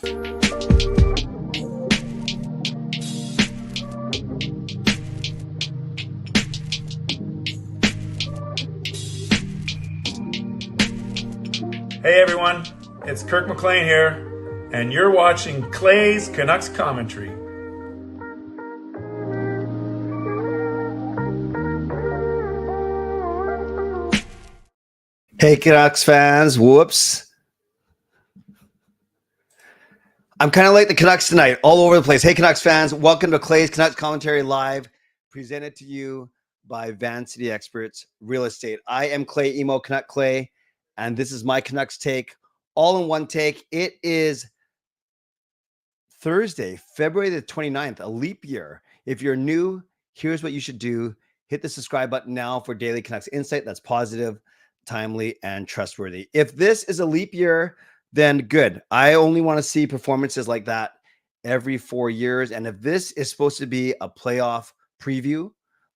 Hey everyone, it's Kirk McLean here, and you're watching Clay's Canucks commentary. Hey Canucks fans, whoops. I'm kind of like the Canucks tonight, all over the place. Hey Canucks fans, welcome to Clay's Canucks Commentary Live, presented to you by Van City Experts Real Estate. I am Clay Emo Canuck Clay, and this is my Canucks take, all in one take. It is Thursday, February the 29th, a leap year. If you're new, here's what you should do. Hit the subscribe button now for daily Canucks insight that's positive, timely, and trustworthy. If this is a leap year, then good. I only want to see performances like that every 4 years. And if this is supposed to be a playoff preview,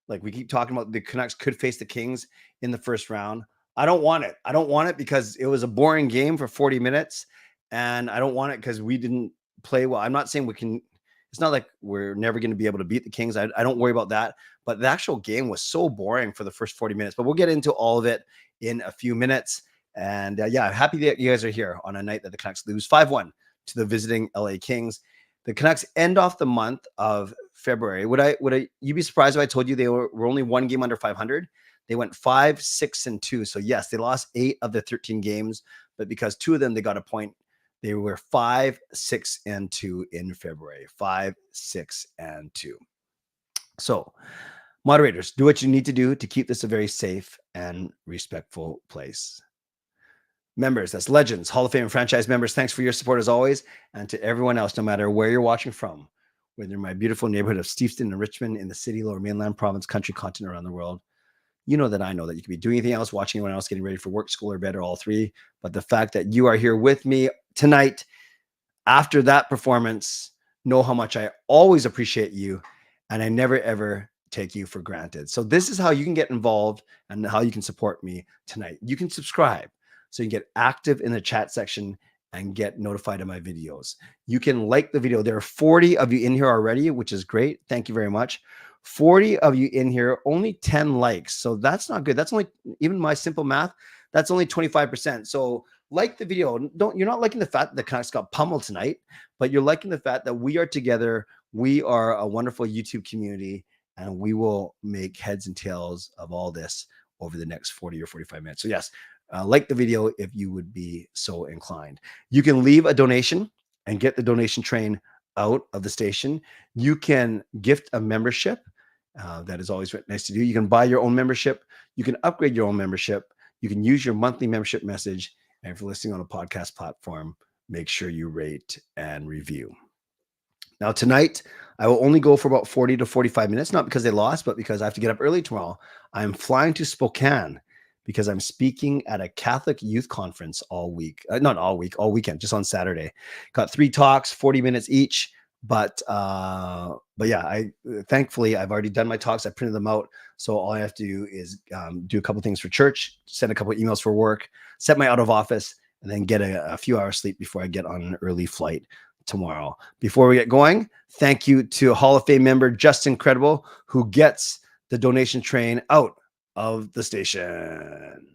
like we keep talking about, the Canucks could face the Kings in the first round. I don't want it. I don't want it because it was a boring game for 40 minutes. And I don't want it because we didn't play well. I'm not saying we can. It's not like we're never going to be able to beat the Kings. I don't worry about that. But the actual game was so boring for the first 40 minutes. But we'll get into all of it in a few minutes. And yeah, I'm happy that you guys are here on a night that the Canucks lose 5-1 to the visiting LA Kings. The Canucks end off the month of February. Would you be surprised if I told you they were only one game under 500? They went 5-6-2. So yes, they lost 8 of the 13 games, but because 2 of them they got a point, they were 5-6-2 in February. 5-6-2. So, moderators, do what you need to do to keep this a very safe and respectful place. Members, that's legends, Hall of Fame and franchise members, thanks for your support as always. And to everyone else, no matter where you're watching from, whether in my beautiful neighborhood of Steveston and Richmond, in the city, lower mainland, province, country, continent, around the world, you know that I know that you could be doing anything else, watching anyone else, getting ready for work, school, or bed, or all three. But the fact that you are here with me tonight after that performance, know how much I always appreciate you, and I never, ever take you for granted. So this is how you can get involved and how you can support me tonight. You can subscribe so you can get active in the chat section and get notified of my videos. You can like the video. There are 40 of you in here already, which is great. Thank you very much. 40 of you in here, only 10 likes. So that's not good. That's only, even my simple math, that's only 25%. So like the video. You're not liking the fact that the Canucks got pummeled tonight, but you're liking the fact that we are together. We are a wonderful YouTube community, and we will make heads and tails of all this over the next 40 or 45 minutes. So yes, like the video if you would be so inclined. You can leave a donation and get the donation train out of the station. You can gift a membership. That is always nice to do. You can buy your own membership. You can upgrade your own membership. You can use your monthly membership message. And if you're listening on a podcast platform, make sure you rate and review. Now, tonight, I will only go for about 40 to 45 minutes, not because they lost, but because I have to get up early tomorrow. I'm flying to Spokane because I'm speaking at a Catholic youth conference all week. Not all week, all weekend, just on Saturday. Got 3 talks, 40 minutes each. But yeah, thankfully I've already done my talks. I printed them out. So all I have to do is do a couple things for church, send a couple of emails for work, set my out of office, and then get a few hours sleep before I get on an early flight tomorrow. Before we get going, thank you to Hall of Fame member Justin Credible, who gets the donation train out of the station.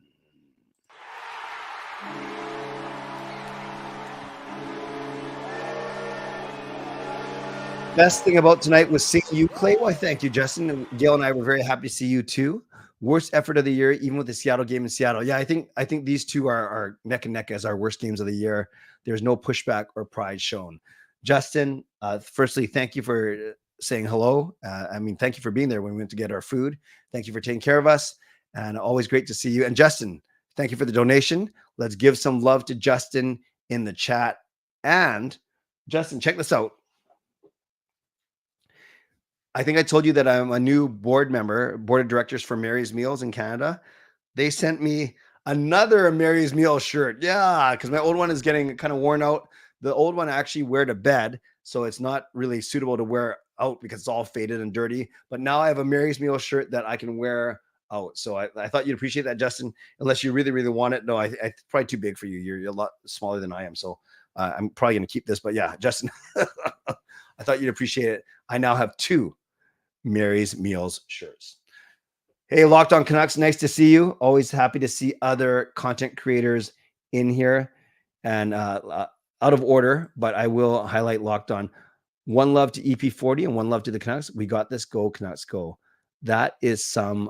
Best thing about tonight was seeing you, Clay. Why, thank you, Justin. And Gail and I were very happy to see you too. Worst effort of the year, even with the Seattle game in Seattle. Yeah, I think these two are neck and neck as our worst games of the year. There's no pushback or pride shown. Justin, firstly, thank you for saying hello. Thank you for being there when we went to get our food. Thank you for taking care of us, and always great to see you. And Justin, thank you for the donation. Let's give some love to Justin in the chat. And Justin, check this out. I think I told you that I'm a new board of directors for Mary's Meals in Canada. They sent me another Mary's Meals shirt. Yeah, because my old one is getting kind of worn out. The old one I actually wear to bed, so it's not really suitable to wear out because it's all faded and dirty. But now I have a Mary's Meals shirt that I can wear out. So I thought you'd appreciate that, Justin, unless you really, really want it. No, it's probably too big for you. You're a lot smaller than I am. So I'm probably going to keep this, but yeah, Justin, I thought you'd appreciate it. I now have 2 Mary's Meals shirts. Hey, Locked On Canucks, nice to see you. Always happy to see other content creators in here. And out of order, but I will highlight Locked On. One love to EP40 and one love to the Canucks. We got this. Go Canucks, go. That is some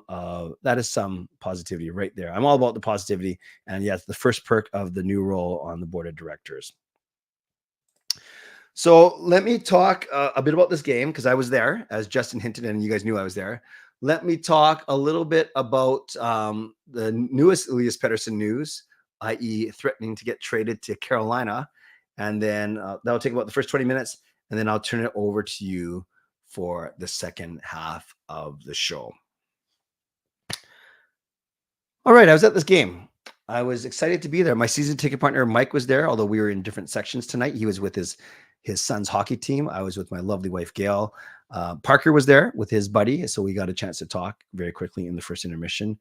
positivity right there. I'm all about the positivity. And yes, the first perk of the new role on the board of directors. So let me talk a bit about this game because I was there, as Justin hinted, and you guys knew I was there. Let me talk a little bit about the newest Elias Pettersson news, i.e. threatening to get traded to Carolina. And then that'll take about the first 20 minutes, and then I'll turn it over to you for the second half of the show. All right, I was at this game. I was excited to be there. My season ticket partner, Mike, was there, although we were in different sections tonight. He was with his son's hockey team. I was with my lovely wife, Gail. Parker was there with his buddy, so we got a chance to talk very quickly in the first intermission.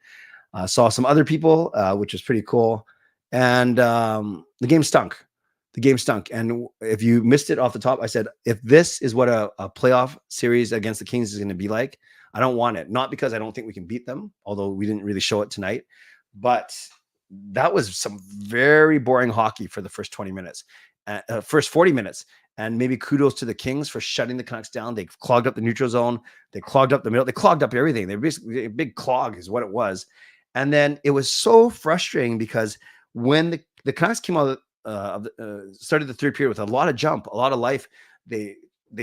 Saw some other people, which was pretty cool. And the game stunk. The game stunk. And if you missed it off the top, I said, if this is what a playoff series against the Kings is going to be like, I don't want it. Not because I don't think we can beat them, although we didn't really show it tonight. But that was some very boring hockey for the first 20 minutes, first 40 minutes. And maybe kudos to the Kings for shutting the Canucks down. They clogged up the neutral zone. They clogged up the middle. They clogged up everything. They basically a big clog is what it was. And then it was so frustrating because when the Canucks came out started the third period with a lot of jump, a lot of life. They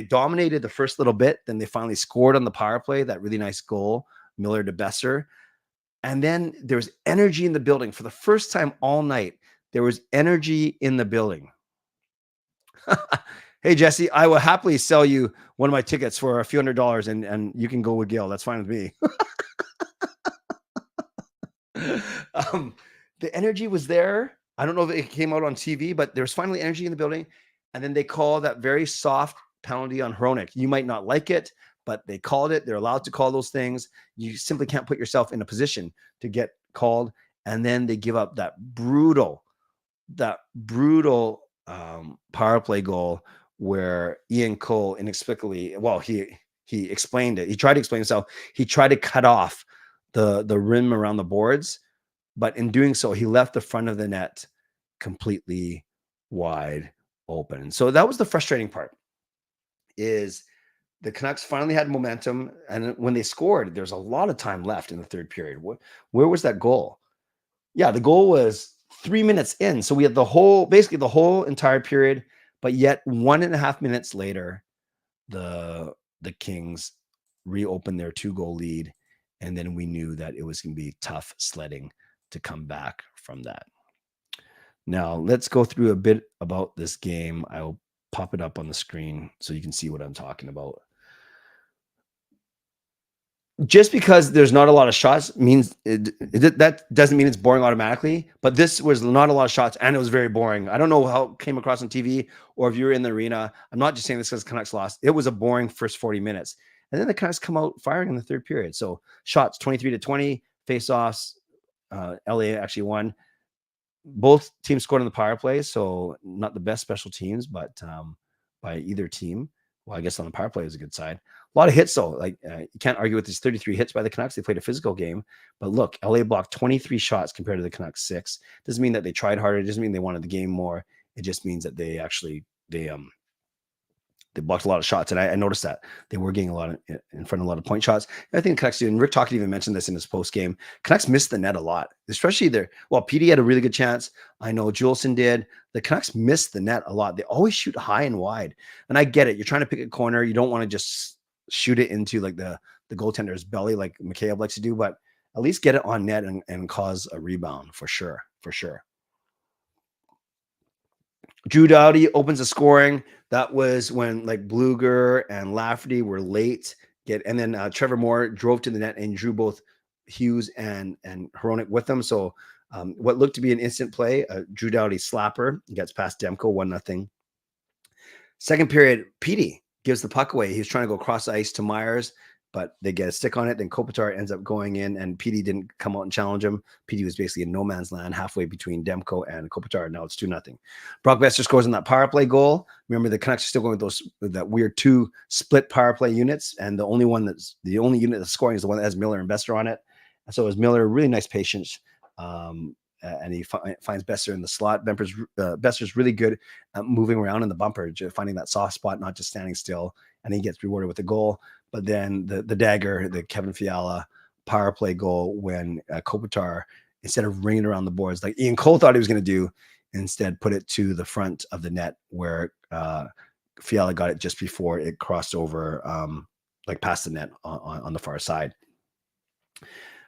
dominated the first little bit. Then they finally scored on the power play, that really nice goal, Miller to Besser. And then there was energy in the building. For the first time all night, there was energy in the building. Hey, Jesse, I will happily sell you one of my tickets for a few $100 and you can go with Gail. That's fine with me. The energy was there. I don't know if it came out on TV, but there was finally energy in the building. And then they call that very soft penalty on Hronek. You might not like it, but they called it. They're allowed to call those things. You simply can't put yourself in a position to get called. And then they give up that brutal power play goal where Ian Cole inexplicably, well, he explained it. He tried to explain himself. He tried to cut off the rim around the boards, but in doing so, he left the front of the net completely wide open. And so that was the frustrating part, is the Canucks finally had momentum. And when they scored, there's a lot of time left in the third period. Where was that goal? Yeah, the goal was 3 minutes in. So we had basically the whole entire period, but yet 1.5 minutes later, the Kings reopened their 2-goal lead. And then we knew that it was going to be tough sledding to come back from that. Now let's go through a bit about this game. I'll pop it up on the screen so you can see what I'm talking about. Just because there's not a lot of shots means that doesn't mean it's boring automatically, but this was not a lot of shots and it was very boring. I don't know how it came across on TV or if you were in the arena. I'm not just saying this because Canucks lost. It was a boring first 40 minutes. And then the Canucks come out firing in the third period. So shots 23-20, face-offs. LA actually won. Both teams scored on the power play, so not the best special teams, but by either team. Well, I guess on the power play is a good side. A lot of hits, though. Like you can't argue with these 33 hits by the Canucks. They played a physical game, but look, LA blocked 23 shots compared to the Canucks 6. Doesn't mean that they tried harder. It doesn't mean they wanted the game more. It just means that they blocked a lot of shots, and I noticed that they were getting a lot in front of a lot of point shots. And I think the Canucks do, and Rick Tocchet even mentioned this in his post game. Canucks missed the net a lot, especially there. Well, PD had a really good chance. I know Juleson did. The Canucks missed the net a lot. They always shoot high and wide, and I get it. You're trying to pick a corner. You don't want to just shoot it into like the goaltender's belly like McCabe likes to do, but at least get it on net and cause a rebound for sure. For sure. Drew Doughty opens the scoring. That was when like Bluger and Lafferty were late. And then Trevor Moore drove to the net and drew both Hughes and Hronek with them. So what looked to be an instant play, Drew Doughty slapper gets past Demko, 1-0. Second period, Petey gives the puck away. He was trying to go cross ice to Myers. but they get a stick on it. Then Kopitar ends up going in, and PD didn't come out and challenge him. PD was basically in no man's land halfway between Demko and Kopitar. Now it's 2-0. Brock Besser scores on that power play goal. Remember, the Canucks are still going with that weird 2 split power play units, and the only unit that's scoring is the one that has Miller and Besser on it. And so it was Miller, really nice patience. And he finds Besser in the slot. Besser's really good at moving around in the bumper, finding that soft spot, not just standing still, and he gets rewarded with a goal. But then the dagger, the Kevin Fiala power play goal, when Kopitar, instead of ringing around the boards like Ian Cole thought he was going to do, instead put it to the front of the net where Fiala got it just before it crossed over, like past the net on the far side.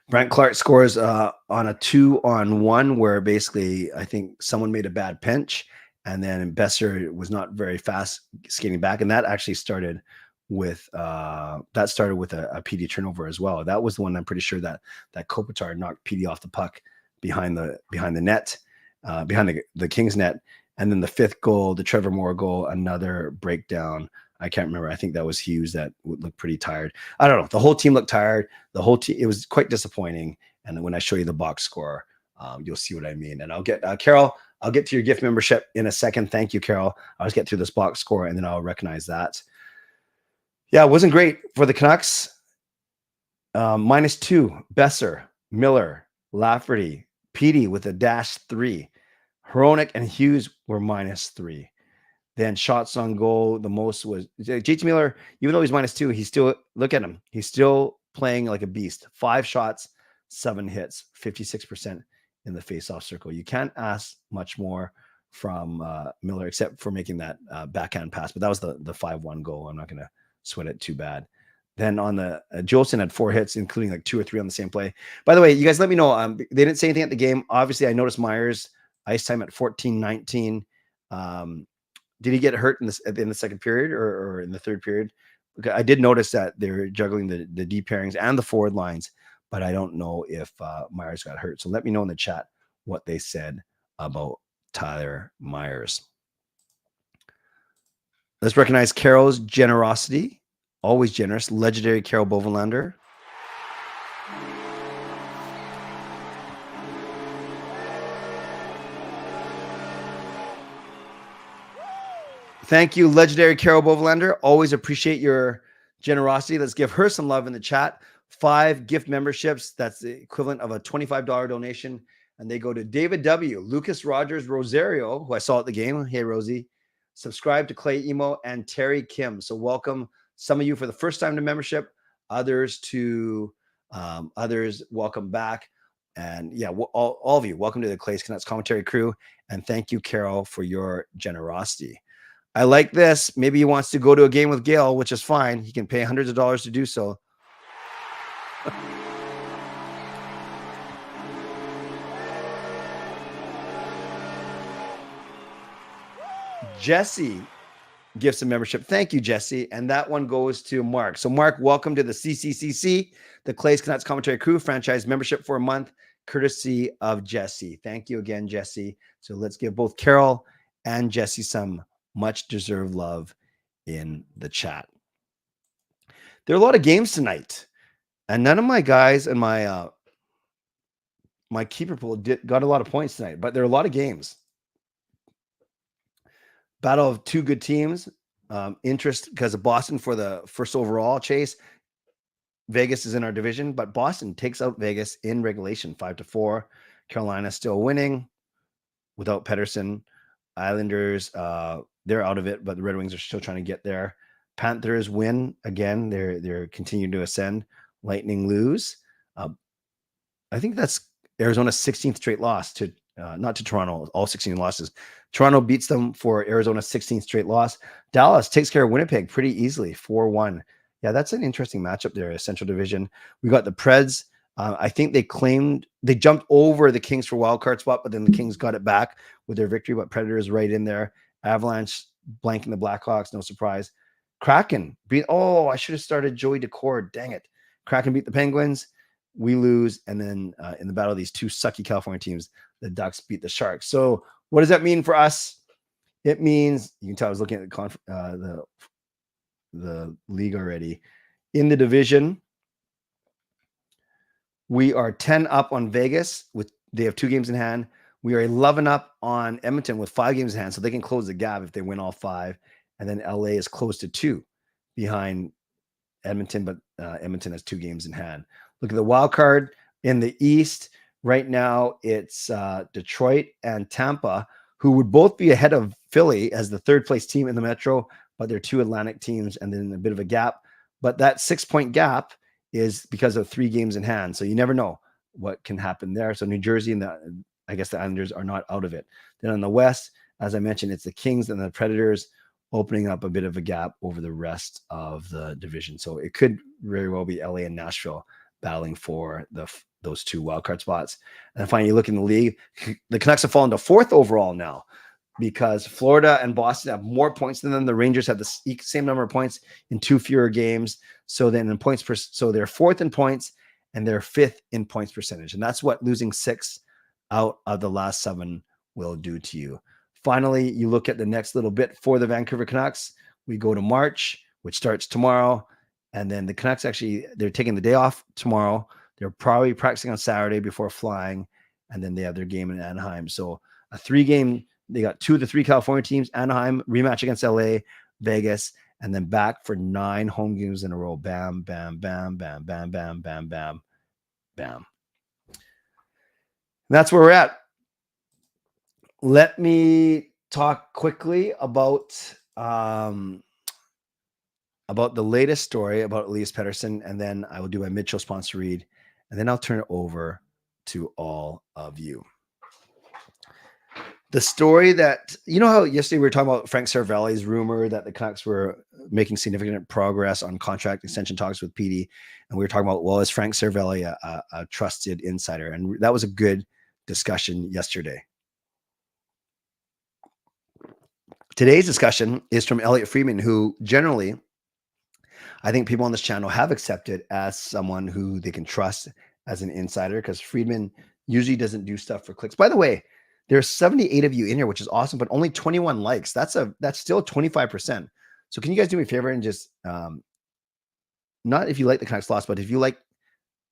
Brent Clark scores on a 2-on-1 where basically I think someone made a bad pinch, and then Besser was not very fast skating back, and that actually started with a PD turnover as well. That was the one I'm pretty sure that Kopitar knocked PD off the puck behind the net, behind the Kings net, and then the 5th goal, the Trevor Moore goal, another breakdown. I can't remember. I think that was Hughes that looked pretty tired. I don't know. The whole team looked tired. The whole team, it was quite disappointing. And when I show you the box score, you'll see what I mean. And I'll get Carol, I'll get to your gift membership in a second. Thank you, Carol. I'll just get through this box score and then I'll recognize that. Yeah, it wasn't great for the Canucks. -2, Besser, Miller, Lafferty, Petey with a -3. Hronik and Hughes were -3. Then shots on goal, the most was JT Miller. Even though he's -2, he's still, look at him. He's still playing like a beast. 5 shots, 7 hits, 56% in the face-off circle. You can't ask much more from Miller, except for making that backhand pass. But that was the 5-1 goal. I'm not going to sweat it too bad. Then on the Jolson had 4 hits, including like 2 or 3 on the same play. By the way, you guys let me know. They didn't say anything at the game. Obviously, I noticed Myers ice time at 14:19. Did he get hurt in the second period or in the third period? I did notice that they were juggling the deep pairings and the forward lines, but I don't know if Myers got hurt. So let me know in the chat what they said about Tyler Myers. Let's recognize Carol's generosity. Always generous. Legendary Carol Bovenlander. Thank you, legendary Carol Bovenlander. Always appreciate your generosity. Let's give her some love in the chat. 5 gift memberships. That's the equivalent of a $25 donation. And they go to David W., Lucas Rogers Rosario, who I saw at the game. Hey, Rosie. Subscribe to Clay Emo and Terry Kim. So welcome some of you for the first time to membership. Others welcome back. And yeah, all of you, welcome to the Clay's Canucks commentary crew. And thank you, Carol, for your generosity. I like this. Maybe he wants to go to a game with Gale, which is fine. He can pay hundreds of dollars to do so. Jesse gives some membership. Thank you, Jesse. And that one goes to Mark. So Mark, welcome to the CCCC, the Clay's Canucks commentary crew franchise membership for a month, courtesy of Jesse. Thank you again, Jesse. So let's give both Carol and Jesse some much deserved love in the chat. There are a lot of games tonight, and none of my guys and my keeper pool got a lot of points tonight, but there are a lot of games. Battle of 2 good teams. Interest because of Boston for the first overall chase. Vegas is in our division, but Boston takes out Vegas in regulation 5-4. Carolina still winning without Pettersson. Islanders, they're out of it, but the Red Wings are still trying to get there. Panthers win again. They're continuing to ascend. Lightning lose. I think that's Arizona's 16th straight loss to not to Toronto. All 16 losses. Toronto beats them for Arizona's 16th straight loss. Dallas takes care of Winnipeg pretty easily, 4-1. Yeah, that's an interesting matchup there. Central Division. We got the Preds. I think they jumped over the Kings for wild card spot, but then the Kings got it back with their victory. But Predators right in there. Avalanche blanking the Blackhawks, no surprise. Kraken beat. Oh, I should have started Joey Decord. Dang it. Kraken beat the Penguins. We lose, and then in the battle of these 2 sucky California teams, the Ducks beat the Sharks. So what does that mean for us? It means, you can tell I was looking at the league already. In the division, we are 10 up on Vegas. They have 2 games in hand. We are 11 up on Edmonton with 5 games in hand, so they can close the gap if they win all 5. And then LA is close to 2 behind Edmonton, but Edmonton has 2 games in hand. Look at the wild card in the East. Right now, it's Detroit and Tampa, who would both be ahead of Philly as the 3rd place team in the Metro, but they're 2 Atlantic teams and then a bit of a gap. But that 6-point gap is because of 3 games in hand. So you never know what can happen there. So New Jersey and the Islanders are not out of it. Then on the West, as I mentioned, it's the Kings and the Predators opening up a bit of a gap over the rest of the division. So it could very well be LA and Nashville battling for those 2 wildcard spots. And finally, you look in the league, the Canucks have fallen to 4th overall now because Florida and Boston have more points than them. The Rangers have the same number of points in 2 fewer games. So then in points, so they're 4th in points and they're 5th in points percentage. And that's what losing 6 out of the last 7 will do to you. Finally, you look at the next little bit for the Vancouver Canucks. We go to March, which starts tomorrow. And then the Canucks they're taking the day off tomorrow. They're probably practicing on Saturday before flying. And then they have their game in Anaheim. So a 3-game, they got 2 of the 3 California teams, Anaheim, rematch against LA, Vegas, and then back for 9 home games in a row. Bam, bam, bam, bam, bam, bam, bam, bam, bam. That's where we're at. Let me talk quickly about the latest story about Elias Pettersson, and then I will do my mid-show sponsor read, and then I'll turn it over to all of you. The story that, you know how yesterday we were talking about Frank Cervelli's rumor that the Canucks were making significant progress on contract extension talks with PD, and we were talking about, well, is Frank Cervelli a trusted insider? And that was a good discussion yesterday. Today's discussion is from Elliot Friedman, who generally, I think people on this channel have accepted as someone who they can trust as an insider, because Friedman usually doesn't do stuff for clicks. By the way, there's 78 of you in here, which is awesome, but only 21 likes. That's still 25%. So can you guys do me a favor and just, not if you like the Canucks loss, but if you like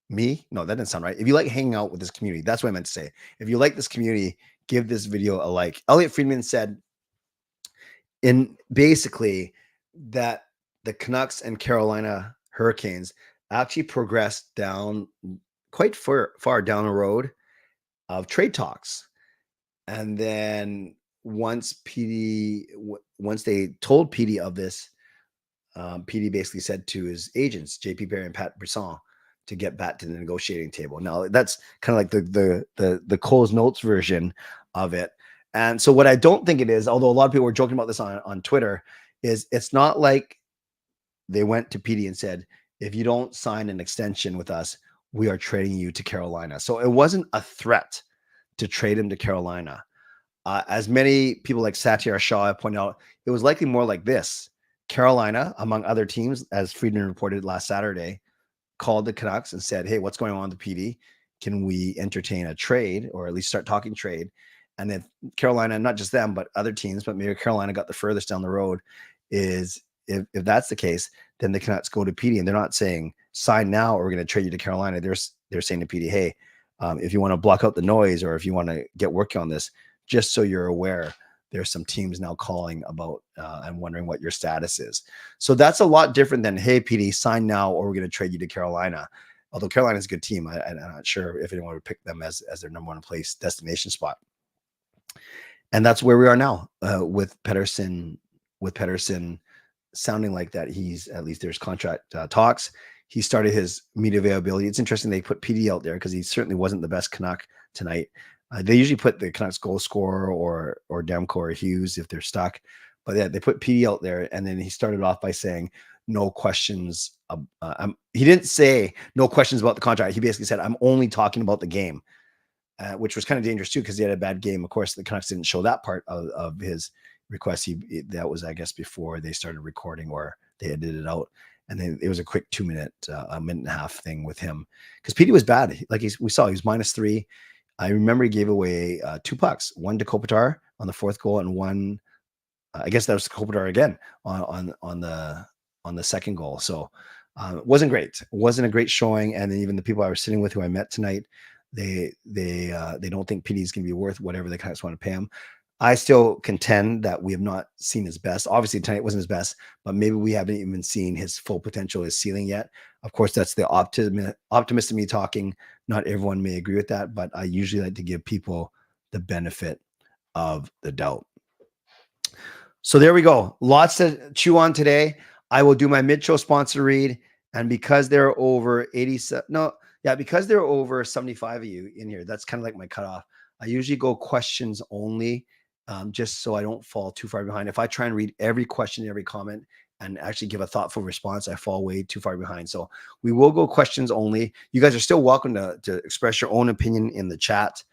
me, no, that didn't sound right. If you like hanging out with this community, that's what I meant to say. If you like this community, give this video a like. Elliot Friedman said, in basically that the Canucks and Carolina Hurricanes actually progressed down quite far down the road of trade talks. And then once they told PD of this, PD basically said to his agents, JP Barry and Pat Brisson, to get back to the negotiating table. Now that's kind of like the Cole's Notes version of it. And so what I don't think it is, although a lot of people were joking about this on Twitter, is it's not like they went to PD and said, if you don't sign an extension with us, we are trading you to Carolina. So it wasn't a threat to trade him to Carolina. As many people like Satyar Shah have pointed out, it was likely more like this. Carolina, among other teams, as Friedman reported last Saturday, called the Canucks and said, hey, what's going on with the PD? Can we entertain a trade, or at least start talking trade? And if Carolina, not just them, but other teams, but maybe Carolina got the furthest down the road, is if that's the case, then the Canucks go to PD, and they're not saying sign now or we're going to trade you to Carolina. They're saying to PD, hey, if you want to block out the noise, or if you want to get working on this, just so you're aware, there's some teams now calling about and wondering what your status is. So that's a lot different than, hey, PD, sign now or we're going to trade you to Carolina. Although Carolina's a good team, I'm not sure if anyone would pick them as their number 1 place destination spot. And that's where we are now with Pettersson. With Pettersson sounding like that, he's at least there's contract talks. He started his media availability. It's interesting they put PD out there because he certainly wasn't the best Canuck tonight. They usually put the Canucks goal scorer or Demko or Hughes if they're stuck. But yeah, they put PD out there, and then he started off by saying no questions. He didn't say no questions about the contract. He basically said, I'm only talking about the game. Which was kind of dangerous too, because he had a bad game. Of course, the Canucks didn't show that part of his request. That was, I guess, before they started recording or they edited it out. And then it was a quick 2-minute, a minute and a half thing with him because PD was bad. Like we saw, he was -3. I remember he gave away 2 pucks, one to Kopitar on the 4th goal, and one, I guess that was Kopitar again on the second goal. So It wasn't great. It wasn't a great showing. And then even the people I was sitting with who I met tonight, they don't think PD is going to be worth whatever the Canucks want to pay him. I still contend that we have not seen his best. Obviously, tonight wasn't his best, but maybe we haven't even seen his full potential, his ceiling yet. Of course, that's the optimist in me talking. Not everyone may agree with that, but I usually like to give people the benefit of the doubt. So there we go. Lots to chew on today. I will do my mid-show sponsor read, and because there are over 87, because there are over 75 of you in here, that's kind of like my cutoff. I usually go questions only, just so I don't fall too far behind. If I try and read every question, every comment, and actually give a thoughtful response, I fall way too far behind. So we will go questions only. You guys are still welcome to express your own opinion in the chat,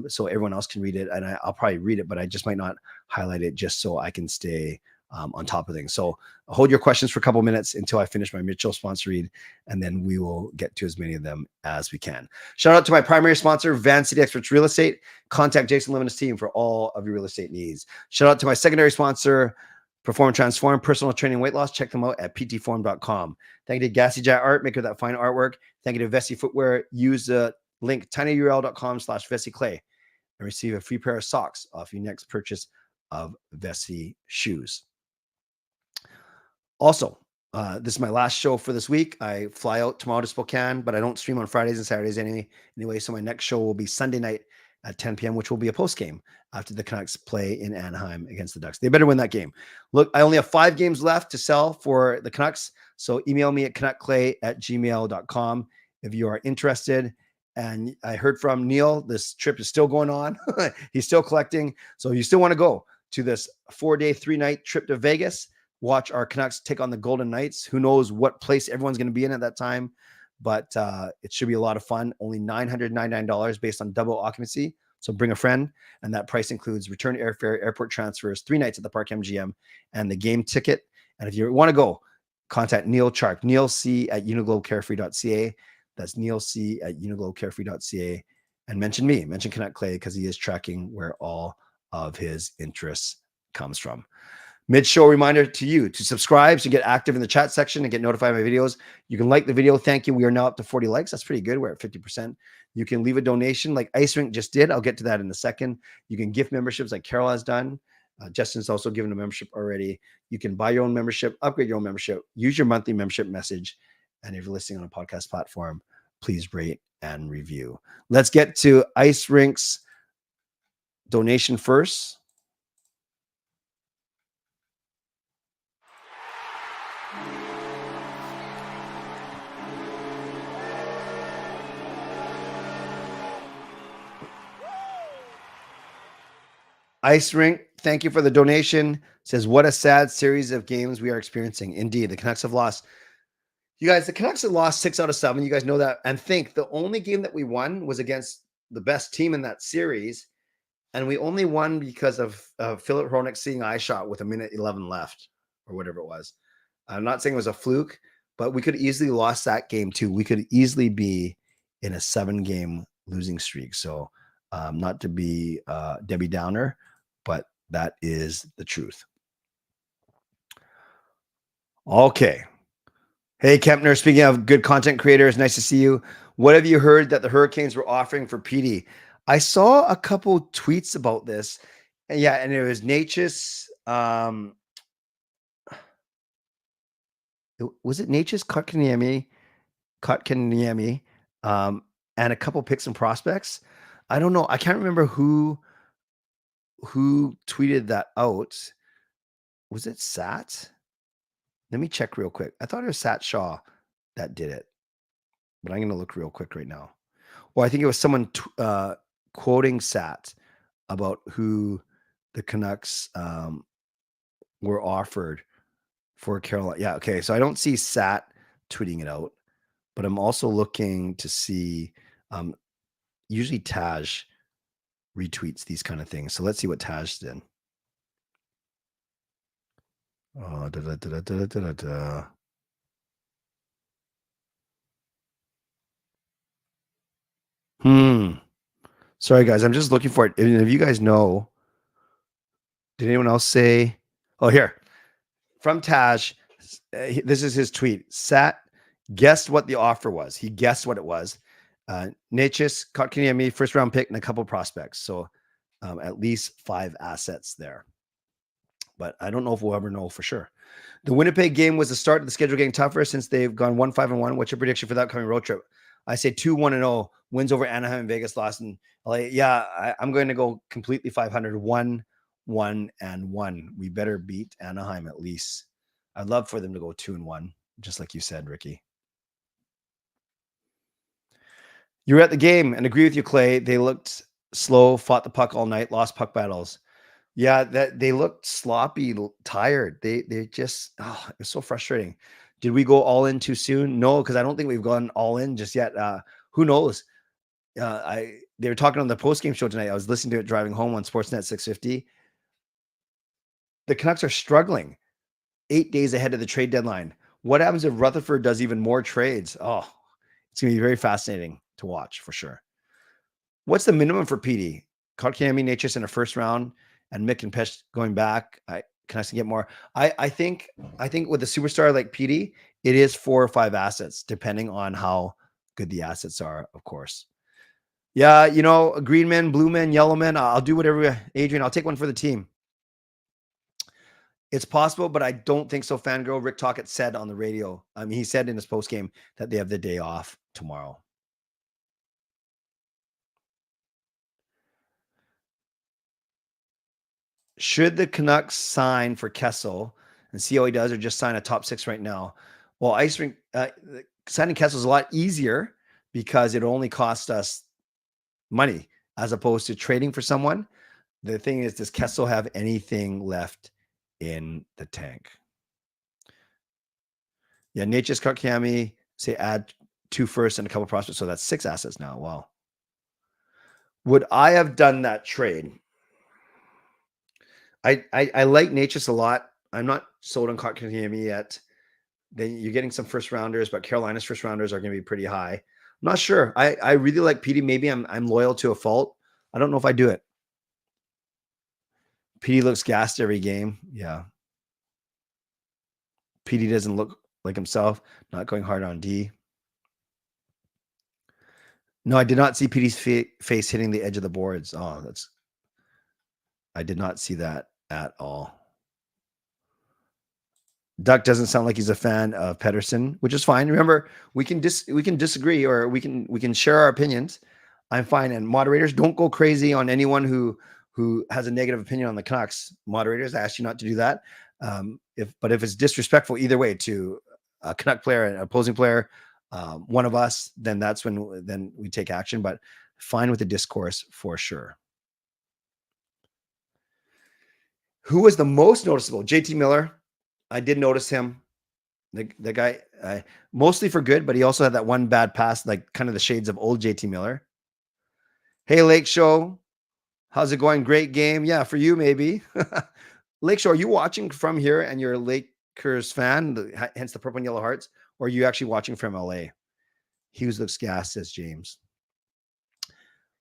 so everyone else can read it, and I'll probably read it, but I just might not highlight it just so I can stay on top of things. So hold your questions for a couple minutes until I finish my Mitchell sponsor read, and then we will get to as many of them as we can. Shout out to my primary sponsor, Van City Experts Real Estate. Contact Jason Lim and his team for all of your real estate needs. Shout out to my secondary sponsor, Perform Transform, personal training, weight loss. Check them out at ptform.com. Thank you to Gassy Jet Art, maker of that fine artwork. Thank you to Vessi Footwear. Use the link tinyurl.com/Vessi Clay and receive a free pair of socks off your next purchase of Vessi shoes. Also, this is my last show for this week. I fly out tomorrow to Spokane, but I don't stream on Fridays and Saturdays anyway. So my next show will be Sunday night at 10 p.m., which will be a post game after the Canucks play in Anaheim against the Ducks. They better win that game. Look, I only have 5 games left to sell for the Canucks. So email me at canuckclay@gmail.com if you are interested. And I heard from Neal, this trip is still going on. He's still collecting. So you still want to go to this 4-day, 3-night trip to Vegas, watch our Canucks take on the Golden Knights. Who knows what place everyone's going to be in at that time, but it should be a lot of fun. Only $999 based on double occupancy. So bring a friend, and that price includes return airfare, airport transfers, 3 nights at the Park MGM, and the game ticket. And if you want to go, contact Neal Chark, neilc@uniglobecarefree.ca. That's neilc@uniglobecarefree.ca. And mention Canuck Clay, because he is tracking where all of his interests comes from. Mid-show reminder to you to subscribe, to get active in the chat section and get notified of my videos. You can like the video. Thank you. We are now up to 40 likes. That's pretty good. We're at 50%. You can leave a donation like Ice Rink just did. I'll get to that in a second. You can gift memberships like Carol has done. Justin's also given a membership already. You can buy your own membership, upgrade your own membership, use your monthly membership message. And if you're listening on a podcast platform, please rate and review. Let's get to Ice Rink's donation first. Ice Rink, thank you for the donation. It says, what a sad series of games we are experiencing. Indeed, the Canucks have lost. You guys, the Canucks have lost 6 out of 7. You guys know that. And think the only game that we won was against the best team in that series. And we only won because of Philip Hronik's seeing eye shot with 1:11 left or whatever it was. I'm not saying it was a fluke, but we could easily lost that game too. We could easily be in a 7-game losing streak. So not to be Debbie Downer, but that is the truth. Okay. Hey, Kempner, speaking of good content creators, nice to see you. What have you heard that the Hurricanes were offering for PD? I saw a couple tweets about this. And yeah, and it was Natchez. Was it Natchez, Kotkaniemi, and a couple picks and prospects? I don't know. I can't remember who tweeted that out. Was it Sat? Let me check real quick. I thought it was Sat Shaw that did it, but I'm going to look real quick right now. Well, I think it was someone quoting Sat about who the Canucks were offered for Carolina. Yeah, okay. So I don't see Sat tweeting it out, but I'm also looking to see. Usually Taj retweets these kind of things. So let's see what Taj did. Oh, Sorry, guys. I'm just looking for it. If you guys know, did anyone else say? Oh, here from Taj. This is his tweet. Sat guessed what the offer was. He guessed what it was. Necas, Kotkaniemi, first round pick, and a couple prospects. So at least 5 assets there. But I don't know if we'll ever know for sure. The Winnipeg game was the start of the schedule getting tougher since they've gone 1-5-1. What's your prediction for that coming road trip? I say 2-1-0. Wins over Anaheim and Vegas, lost in LA. Yeah, I'm going to go completely 500. 1-1-1. We better beat Anaheim at least. I'd love for them to go 2-1, just like you said, Ricky. You were at the game and agree with you, Clay. They looked slow, fought the puck all night, lost puck battles. Yeah, that they looked sloppy, tired. They just it was so frustrating. Did we go all in too soon? No, because I don't think we've gone all in just yet. Who knows? They were talking on the post-game show tonight. I was listening to it driving home on Sportsnet 650. The Canucks are struggling 8 days ahead of the trade deadline. What happens if Rutherford does even more trades? Oh, it's going to be very fascinating to watch for sure. What's the minimum for PD? Kotkaniemi, Necas in a first round, and Mick and Pesh going back. Can I get more? I think with a superstar like PD, it is 4 or 5 assets, depending on how good the assets are, of course. Yeah, you know, green men, blue men, yellow men. I'll do whatever, Adrian. I'll take one for the team. It's possible, but I don't think so. Fangirl Rick Tocchet said on the radio. I mean, he said in his post game that they have the day off tomorrow. Should the Canucks sign for Kessel and see how he does, or just sign a top 6 right now? Well, signing Kessel is a lot easier because it only cost us money as opposed to trading for someone. The thing is, does Kessel have anything left in the tank? Yeah, Necas, Kotkaniemi, say add 2 firsts and a couple prospects. So that's 6 assets now. Wow. Would I have done that trade? I like Necas a lot. I'm not sold on Kotkaniemi yet. Then you're getting some first rounders, but Carolina's first rounders are going to be pretty high. I'm not sure. I really like PD. Maybe I'm loyal to a fault. I don't know if I do it. PD looks gassed every game. Yeah. PD doesn't look like himself. Not going hard on D. No, I did not see PD's face hitting the edge of the boards. Oh, I did not see that at all. Duck doesn't sound like he's a fan of Pettersson, which is fine. Remember, we can disagree, or we can share our opinions. I'm fine. And moderators, don't go crazy on anyone who has a negative opinion on the Canucks. Moderators, I ask you not to do that. If it's disrespectful either way to a Canuck player and an opposing player, one of us, then that's when we take action. But fine with the discourse for sure. Who was the most noticeable? JT Miller. I did notice him. The guy, mostly for good, but he also had that one bad pass, like kind of the shades of old JT Miller. Hey, Lake Show. How's it going? Great game. Yeah, for you, maybe. Lake Show, are you watching from here and you're a Lakers fan, hence the purple and yellow hearts, or are you actually watching from LA? Hughes looks gas, says James.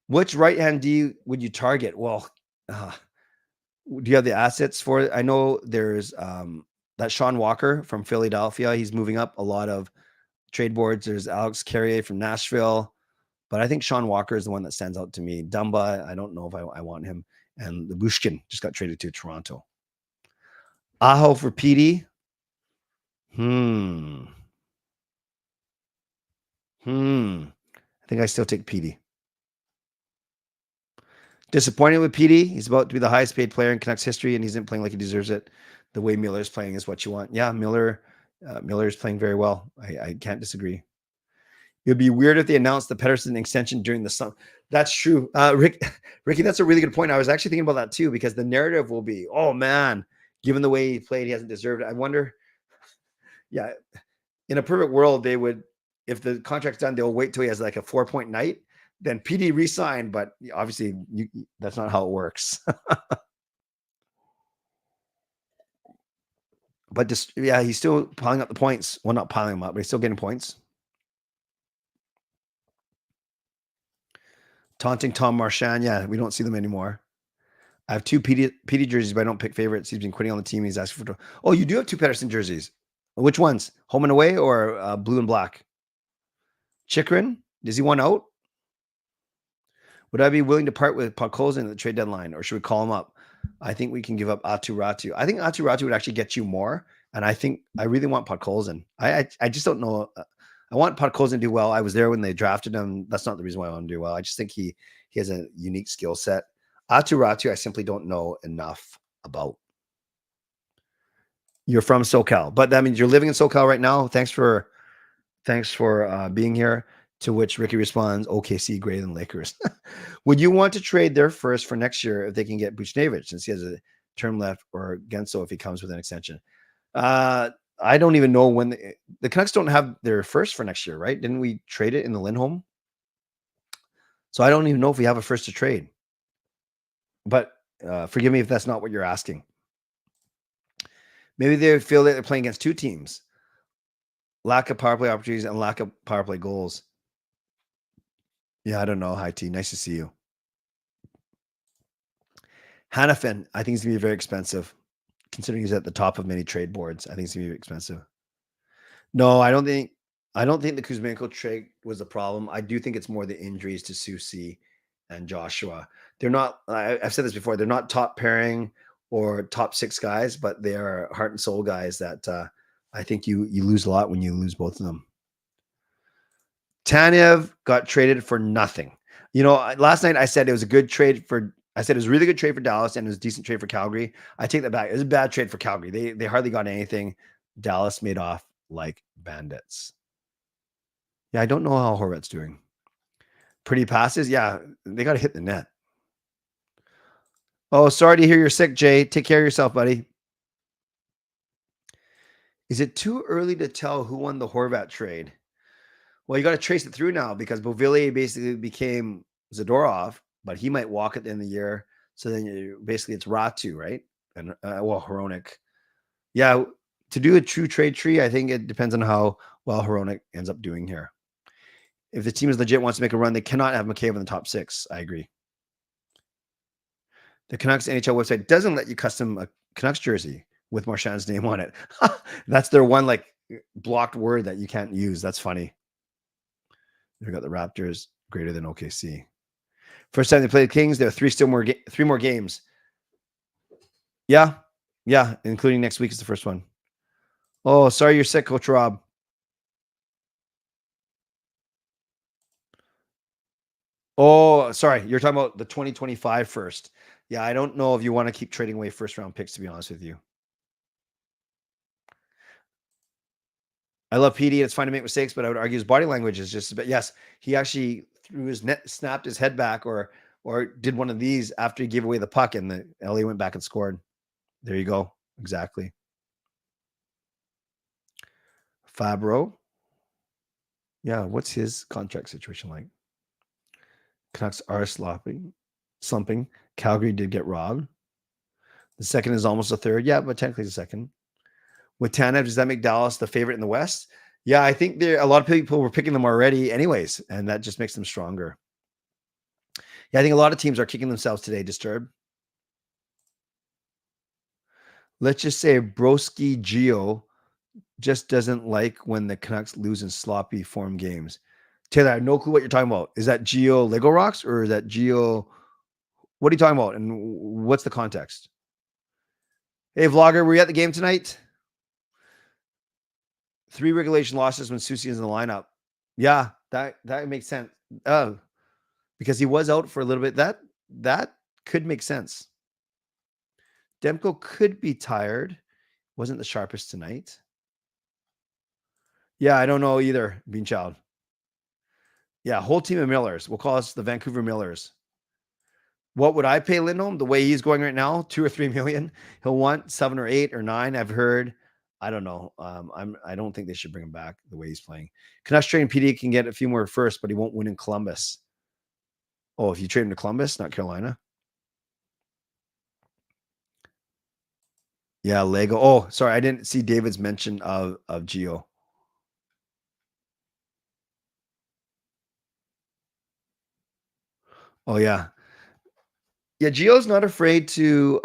Which right-hand D would you target? Well, do you have the assets for it? I know there's that Sean Walker from Philadelphia. He's moving up a lot of trade boards. There's Alex Carrier from Nashville, but I think Sean Walker is the one that stands out to me. Dumba, I don't know if I want him. And the Bushkin just got traded to Toronto. Aho for PD. I think I still take PD. Disappointed with PD. He's about to be the highest paid player in Canucks history, and he isn't playing like he deserves it. The way Miller's playing is what you want. Yeah, Miller is playing very well. I can't disagree. It would be weird if they announced the Pettersson extension during the summer. That's true. Ricky, that's a really good point. I was actually thinking about that too, because the narrative will be, oh man, given the way he played, he hasn't deserved it. I wonder, yeah, in a perfect world, they would, if the contract's done, they'll wait till he has like a 4-point night, then PD re-signed, but obviously that's not how it works. But just, yeah, he's still piling up the points. Well, not piling them up, but he's still getting points. Taunting Tom Marchand. Yeah, we don't see them anymore. I have 2 PD jerseys, but I don't pick favorites. He's been quitting on the team. He's asking for. Oh, you do have 2 Pettersson jerseys. Which ones? Home and away or blue and black? Chikrin? Does he want out? Would I be willing to part with Podkolzin at the trade deadline, or should we call him up? I think we can give up Atu Ratu. I think Atu Ratu would actually get you more, and I think I really want Podkolzin. I just don't know. I want Podkolzin to do well. I was there when they drafted him. That's not the reason why I want him to do well. I just think he has a unique skill set. Atu Ratu, I simply don't know enough about. You're from SoCal, but that means you're living in SoCal right now. Thanks for being here. To which Ricky responds, OKC greater than Lakers. Would you want to trade their first for next year if they can get Buchnevich, since he has a term left, or Genso if he comes with an extension? I don't even know when the Canucks don't have their first for next year, right? Didn't we trade it in the Lindholm? So I don't even know if we have a first to trade. But forgive me if that's not what you're asking. Maybe they feel that they're playing against two teams. Lack of power play opportunities and lack of power play goals. Yeah, I don't know. Hi, T. Nice to see you. Hannafin, I think he's going to be very expensive, considering he's at the top of many trade boards. I think he's going to be expensive. No, I don't think the Kuzmenko trade was the problem. I do think it's more the injuries to Susie and Joshua. They're not, I've said this before, they're not top pairing or top six guys, but they are heart and soul guys that I think you lose a lot when you lose both of them. Tanev got traded for nothing. You know, last night I said it was a good trade for, I said it was a really good trade for Dallas and it was a decent trade for Calgary. I take that back. It was a bad trade for Calgary. They hardly got anything. Dallas made off like bandits. Yeah, I don't know how Horvat's doing. Pretty passes. Yeah, they got to hit the net. Oh, sorry to hear you're sick, Jay. Take care of yourself, buddy. Is it too early to tell who won the Horvat trade? Well, you got to trace it through now because Beauvillier basically became Zadorov, but he might walk at the end of the year. So then basically it's Ratu, right? And Hronek. Yeah, to do a true trade tree, I think it depends on how well Hronek ends up doing here. If the team is legit wants to make a run, they cannot have McCabe in the top six. I agree. The Canucks NHL website doesn't let you custom a Canucks jersey with Marchand's name on it. That's their one like blocked word that you can't use. That's funny. They've got the Raptors greater than OKC. First time they played the Kings, there are three more games. Yeah, including next week is the first one. Oh, sorry you're sick, Coach Rob. Oh, sorry. You're talking about the 2025 first. Yeah, I don't know if you want to keep trading away first round picks, to be honest with you. I love PD. It's fine to make mistakes, but I would argue his body language is just a bit. Yes, he actually threw his net, snapped his head back, or did one of these after he gave away the puck, and the LA went back and scored. There you go. Exactly. Fabro. Yeah, what's his contract situation like? Canucks are slumping. Calgary did get robbed. The second is almost a third. Yeah, but technically it's a second. With Tanev, does that make Dallas the favorite in the West? Yeah, I think a lot of people were picking them already anyways, and that just makes them stronger. Yeah, I think a lot of teams are kicking themselves today, Disturbed. Let's just say Broski Gio just doesn't like when the Canucks lose in sloppy form games. Taylor, I have no clue what you're talking about. Is that Gio Lego Rocks or is that Gio? What are you talking about? And what's the context? Hey, vlogger, were you at the game tonight? 3 regulation losses when Susie is in the lineup. Yeah, that makes sense. Because he was out for a little bit. That could make sense. Demko could be tired. Wasn't the sharpest tonight. Yeah, I don't know either, Beanchild. Yeah, whole team of Millers. We'll call us the Vancouver Millers. What would I pay Lindholm? The way he's going right now, 2 or 3 million. He'll want 7 or 8 or 9. I've heard. I don't know. I don't think they should bring him back the way he's playing. Canucks trading PD can get a few more first, but he won't win in Columbus. Oh, if you trade him to Columbus, not Carolina. Yeah, Lego. Oh, sorry, I didn't see David's mention of Gio. Oh yeah. Yeah, Gio's not afraid to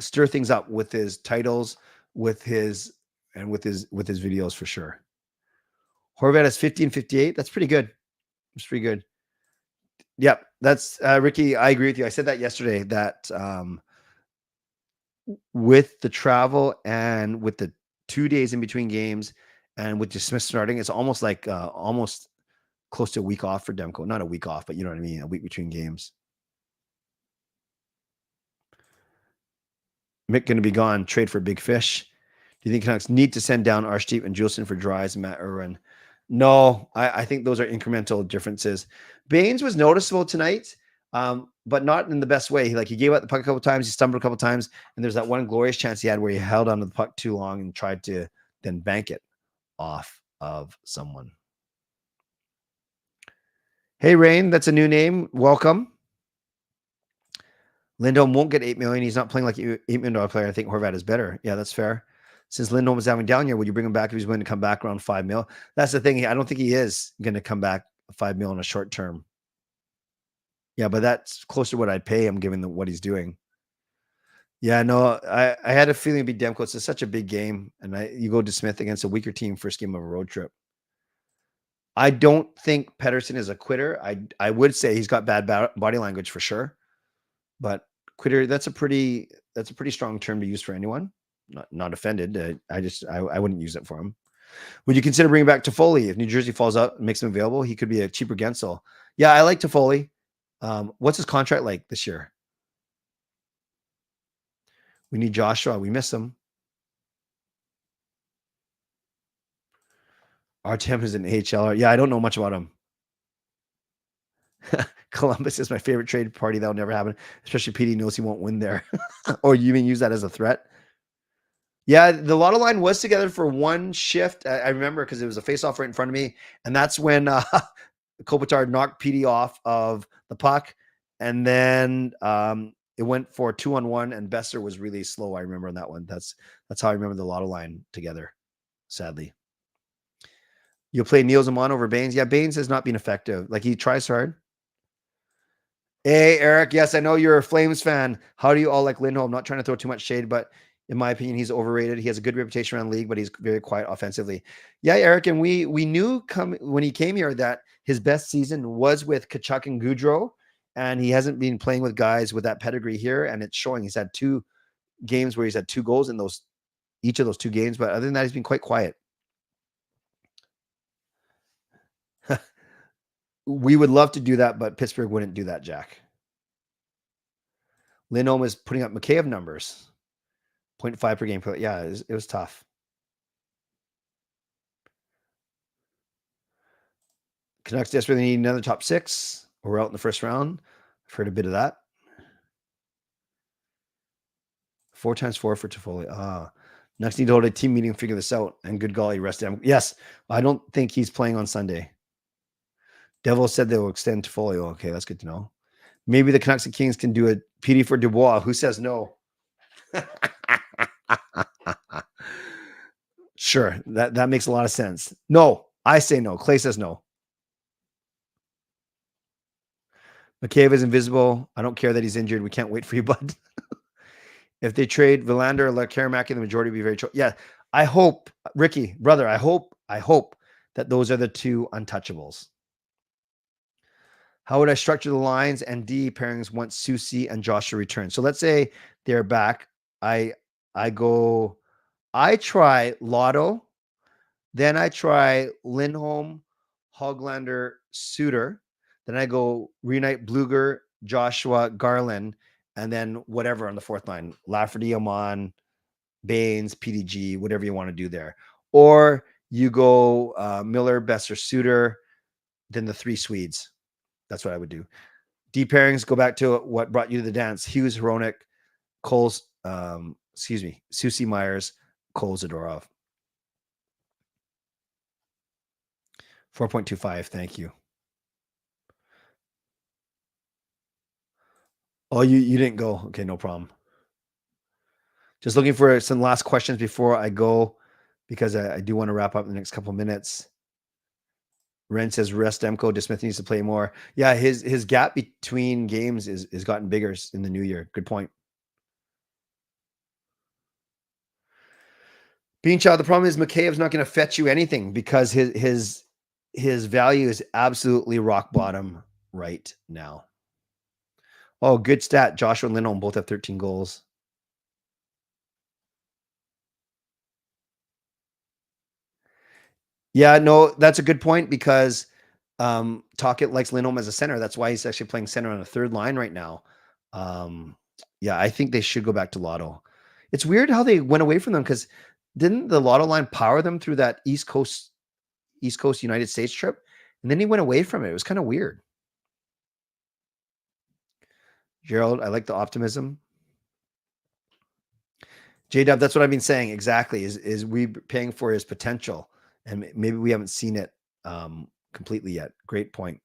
stir things up with his titles, with his and with his videos for sure. Horvat has 50 and 58. That's pretty good. It's pretty good. Yep, that's Ricky. I agree with you. I said that yesterday that with the travel and with the 2 days in between games and with Smith starting, it's almost like almost close to a week off for Demko. Not a week off, but you know what I mean? A week between games. Mick going to be gone. Trade for big fish. Do you think Canucks need to send down Arshdeep and Juleson for Dries and Matt Irwin? No, I think those are incremental differences. Baines was noticeable tonight, but not in the best way. He gave out the puck a couple times, he stumbled a couple times, and there's that one glorious chance he had where he held onto the puck too long and tried to then bank it off of someone. Hey, Rain, that's a new name. Welcome. Lindholm won't get $8 million. He's not playing like $8 million player. I think Horvat is better. Yeah, that's fair. Since Lindholm was having down year, would you bring him back if he's willing to come back around $5 million? That's the thing. I don't think he is going to come back $5 million in a short term. Yeah, but that's close to what I'd pay him given what he's doing. Yeah, no, I had a feeling it'd be Demko. It's such a big game, and you go to Smith against a weaker team first game of a road trip. I don't think Pettersson is a quitter. I would say he's got bad body language for sure, but quitter, that's a pretty strong term to use for anyone. Not offended. I wouldn't use it for him. Would you consider bringing back Toffoli if New Jersey falls out and makes him available? He could be a cheaper Gensel. Yeah, I like Toffoli. What's his contract like this year? We need Joshua. We miss him. Artem is an AHLer. Yeah, I don't know much about him. Columbus is my favorite trade party. That'll never happen. Especially PD knows he won't win there. Or you even use that as a threat? Yeah, the Lotto line was together for one shift. I remember because it was a face-off right in front of me. And that's when Kopitar knocked PD off of the puck. And then it went for 2-on-1, and Besser was really slow. I remember on that one. That's how I remember the Lotto line together, sadly. You'll play Neal Zaman over Baines. Yeah, Baines has not been effective. He tries hard. Hey, Eric. Yes, I know you're a Flames fan. How do you all like Lindholm? I'm not trying to throw too much shade, but in my opinion, he's overrated. He has a good reputation around the league, but he's very quiet offensively. Yeah, Eric, and we knew when he came here that his best season was with Tkachuk and Gaudreau, and he hasn't been playing with guys with that pedigree here, and it's showing. He's had 2 games where he's had 2 goals in each of those 2 games, but other than that, he's been quite quiet. We would love to do that, but Pittsburgh wouldn't do that, Jack. Lindholm is putting up McKayev numbers. 0.5 per game. Yeah, it was tough. Canucks desperately need another top 6. We're out in the first round. I've heard a bit of that. 4 times 4 for Toffoli. Next need to hold a team meeting and figure this out. And good golly, rest him. Yes, I don't think he's playing on Sunday. Devil said they will extend Toffoli. Okay, that's good to know. Maybe the Canucks and Kings can do a PD for Dubois. Who says no? Sure, that makes a lot of sense. No, I say no. Clay says no. McCabe is invisible. I don't care that he's injured. We can't wait for you, bud. If they trade Verlander or Karamaki, the majority will be very yeah. I hope, Ricky, brother, I hope that those are the 2 untouchables. How would I structure the lines and D pairings once Susie and Joshua return? So let's say they're back. I try Lotto, then I try Lindholm, Hoglander, Suter. Then I go reunite Bluger, Joshua, Garland, and then whatever on the 4th line. Lafferty, Amon, Baines, PDG, whatever you want to do there. Or you go Miller, Besser, Suter, then the 3 Swedes. That's what I would do. D pairings, go back to what brought you to the dance. Hughes, Hronik, Coles, Susie Myers, Cole Zadorov. 4.25. Thank you. Oh, you didn't go. Okay, no problem. Just looking for some last questions before I go, because I do want to wrap up in the next couple of minutes. Ren says rest Demko. DeSmith needs to play more. Yeah, his gap between games is gotten bigger in the new year. Good point. Bean Chow, the problem is Makeiv's not going to fetch you anything because his value is absolutely rock bottom right now. Oh, good stat. Joshua and Lindholm both have 13 goals. Yeah, no, that's a good point because Tocchet likes Lindholm as a center. That's why he's actually playing center on the third line right now. Yeah, I think they should go back to Lotto. It's weird how they went away from them because didn't the Lotto line power them through that East Coast United States trip? And then he went away from it. It was kind of weird. Gerald, I like the optimism. J-Dub, that's what I've been saying exactly, is we paying for his potential. And maybe we haven't seen it completely yet. Great point.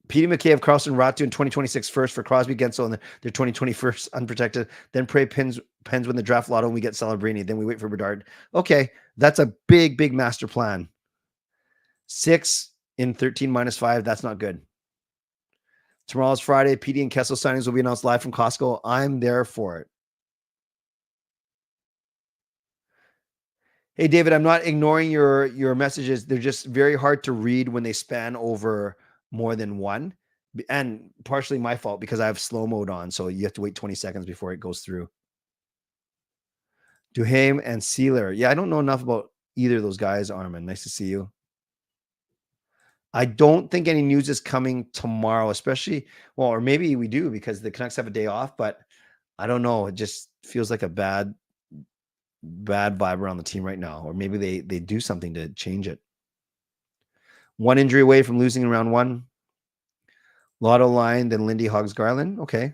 Petey McKay of Carlson Ratu in 2026 first for Crosby Gensel and their 2021 unprotected. Then Prey pens win the draft lotto and we get Celebrini. Then we wait for Bedard. Okay, that's a big master plan. 6 in 13 minus 5. That's not good. Tomorrow's Friday. Petey and Kessel signings will be announced live from Costco. I'm there for it. Hey, David, I'm not ignoring your messages. They're just very hard to read when they span over more than one. And partially my fault because I have slow mode on. So you have to wait 20 seconds before it goes through. Duhaime and Sealer. Yeah, I don't know enough about either of those guys, Armin. Nice to see you. I don't think any news is coming tomorrow, especially, well, or maybe we do because the Canucks have a day off, but I don't know. It just feels like a bad vibe around the team right now. Or maybe they do something to change it. One injury away from losing in round 1. Lotto line, then Lindy Hogs Garland. Okay.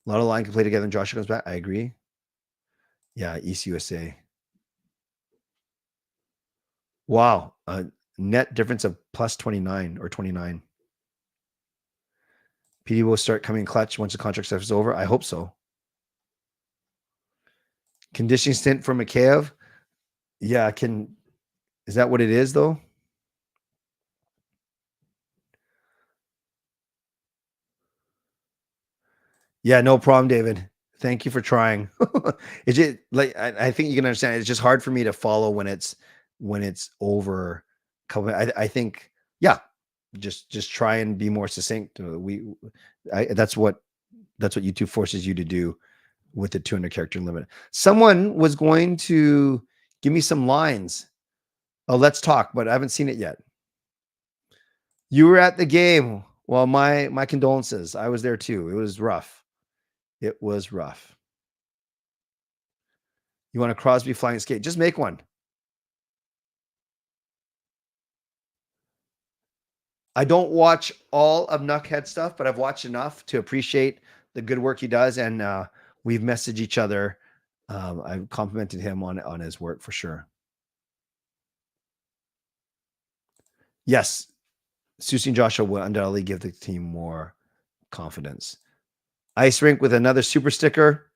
Lotto line can play together and Joshua comes back. I agree. Yeah, East USA. Wow. A net difference of plus 29 or 29. PD will start coming clutch once the contract stuff is over. I hope so. Conditioning stint for Mikheyev. Yeah, is that what it is though? Yeah, no problem, David. Thank you for trying. It's just like I think you can understand. It's just hard for me to follow when it's over. I think, yeah, just try and be more succinct. That's what YouTube forces you to do with the 200 character limit. Someone was going to give me some lines. Oh, let's talk, but I haven't seen it yet. You were at the game. Well, my condolences. I was there too. It was rough. It was rough. You want a Crosby flying skate? Just make one. I don't watch all of Knuckhead stuff, but I've watched enough to appreciate the good work he does. And we've messaged each other. I've complimented him on his work for sure. Yes, Susie and Joshua will undoubtedly give the team more confidence. Ice Rink with another super sticker.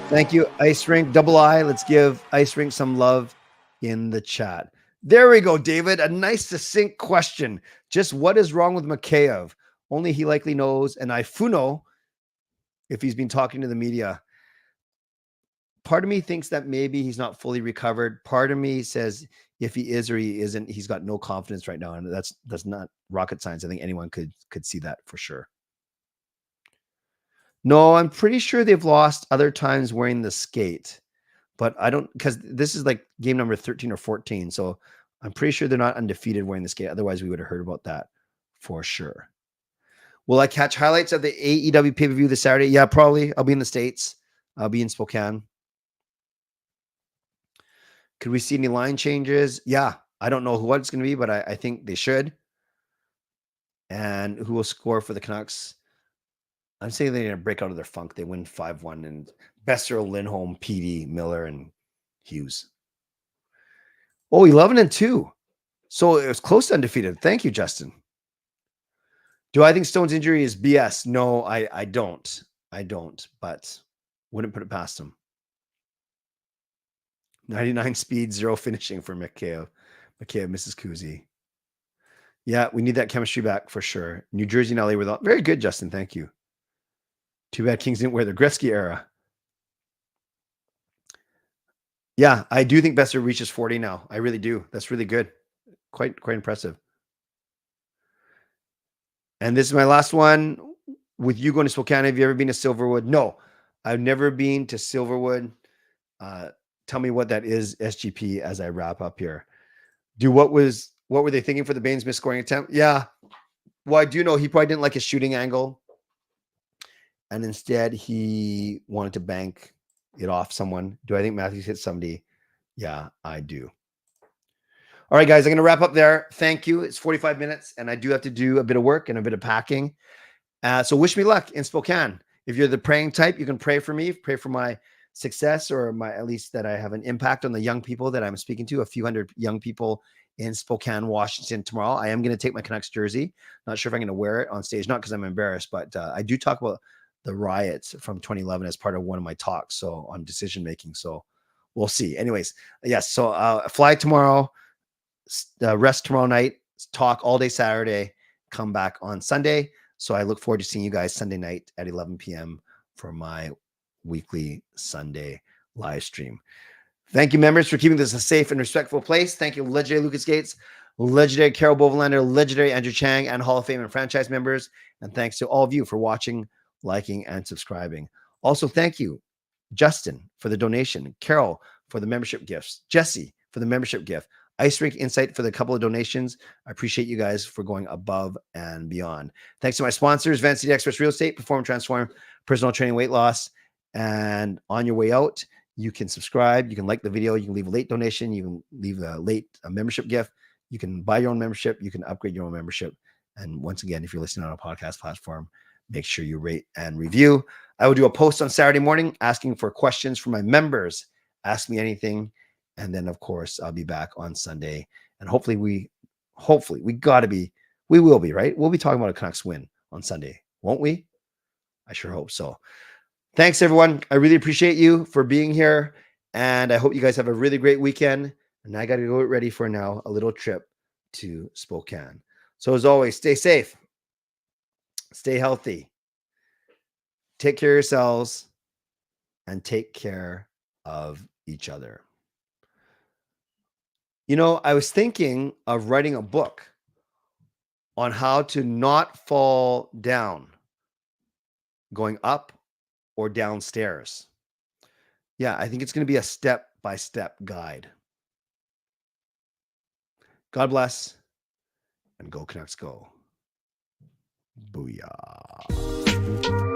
Thank you, Ice Rink. Double I. Let's give Ice Rink some love in the chat. There we go, David. A nice succinct question. Just what is wrong with Mikheyev? Only he likely knows. And Ifuno, if he's been talking to the media. Part of me thinks that maybe he's not fully recovered. Part of me says if he is or he isn't, he's got no confidence right now. And that's not rocket science. I think anyone could see that for sure. No, I'm pretty sure they've lost other times wearing the skate, but I don't, because this is like game number 13 or 14. So I'm pretty sure they're not undefeated wearing the skate. Otherwise, we would have heard about that for sure. Will I catch highlights of the AEW pay-per-view this Saturday? Yeah, probably. I'll be in the States. I'll be in Spokane. Could we see any line changes? Yeah, I don't know what it's going to be, but I think they should. And who will score for the Canucks? I'm saying they're going to break out of their funk. They win 5-1 and Besser, Lindholm, PD, Miller, and Hughes. Oh, 11-2. So it was close to undefeated. Thank you, Justin. Do I think Stone's injury is BS? No, I don't. I don't, but wouldn't put it past him. 99 speed, 0 finishing for Mikheyev. Mikheyev misses Kuzi. Yeah, we need that chemistry back for sure. New Jersey and LA were very good, Justin. Thank you. Too bad Kings didn't wear the Gretzky era. Yeah, I do think Besser reaches 40 now. I really do. That's really good. Quite impressive. And this is my last one. With you going to Spokane, have you ever been to Silverwood? No, I've never been to Silverwood. Tell me what that is, SGP, as I wrap up here. What were they thinking for the Baines missed scoring attempt? Yeah. Well, I do know he probably didn't like his shooting angle. And instead he wanted to bank it off someone. Do I think Matthews hit somebody? Yeah, I do. All right, guys, I'm going to wrap up there. Thank you. It's 45 minutes, and I do have to do a bit of work and a bit of packing. So wish me luck in Spokane. If you're the praying type, you can pray for me, pray for my success, or at least that I have an impact on the young people that I'm speaking to, a few hundred young people in Spokane, Washington tomorrow. I am going to take my Canucks jersey. Not sure if I'm going to wear it on stage, not because I'm embarrassed, but I do talk about the riots from 2011 as part of one of my talks. So on decision making. So we'll see. Anyways, yes. So fly tomorrow, rest tomorrow night, talk all day Saturday, come back on Sunday. So I look forward to seeing you guys Sunday night at 11 p.m. for my weekly Sunday live stream. Thank you, members, for keeping this a safe and respectful place. Thank you, legendary Lucas Gates, legendary Carol Bovelander, legendary Andrew Chang, and Hall of Fame and franchise members. And thanks to all of you for watching, liking, and subscribing. Also, thank you, Justin, for the donation, Carol for the membership gifts, Jesse for the membership gift, Ice Rink Insight for the couple of donations. I appreciate you guys for going above and beyond. Thanks to my sponsors, Van City Express Real Estate, Perform Transform, Personal Training, Weight Loss. And on your way out, you can subscribe. You can like the video. You can leave a late donation. You can leave a late membership gift. You can buy your own membership. You can upgrade your own membership. And once again, if you're listening on a podcast platform, make sure you rate and review. I will do a post on Saturday morning asking for questions from my members. Ask me anything. And then, of course, I'll be back on Sunday. And hopefully we will be, right? We'll be talking about a Canucks win on Sunday, won't we? I sure hope so. Thanks, everyone. I really appreciate you for being here. And I hope you guys have a really great weekend. And I got to go get ready for now a little trip to Spokane. So as always, stay safe, stay healthy, take care of yourselves, and take care of each other. You know, I was thinking of writing a book on how to not fall down going up or downstairs. Yeah, I think it's going to be a step-by-step guide. God bless, and go Canucks go. Booyah.